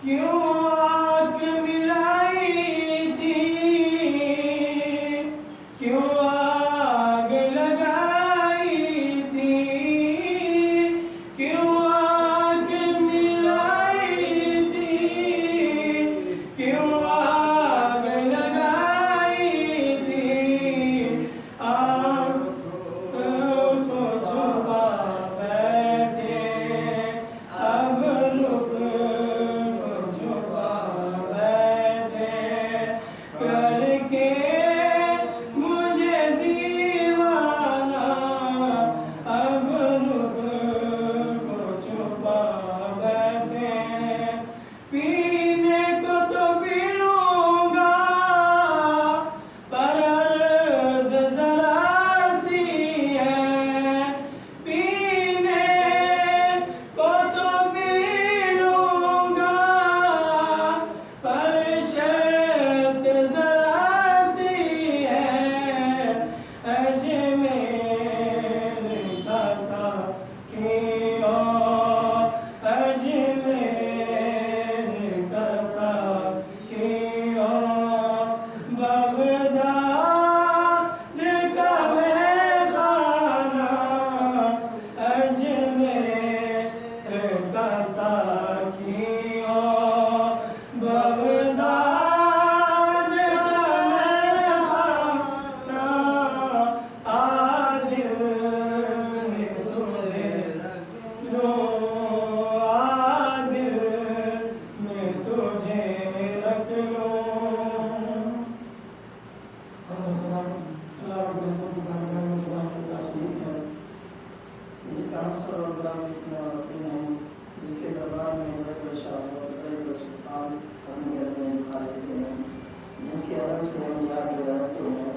क्यों आग मिलाई थी, क्यों आग लगाई थी, क्यों आग मिलाई थी, क्यों आग लगाई थी। आग को छुपा बैठे, अब लुक को छुपा बैठे, करके मुझे दीवाना, अब लुक को छुपा बैठे। पीने को तो पी लूंगा, पर अर्ज़ ज़रा सी है। पीने को तो पी लूंगा, पर शर्त ज़रा सी है। अजमेर का साकियो, अजमेर का साकियो, बगदाद का मैखाना, अजमेर का साकियो, बगदाद का मैखाना। आदिल में तुझे लो, आदिल में तुझे रख लो। जिसका अवसर और गुलामी इतना यकीन है, जिसके दरबार में बड़े शासक और बड़े सुल्तान अपने अपने दिखा देते हैं, जिसके अदब से हम याद रास्ते हैं।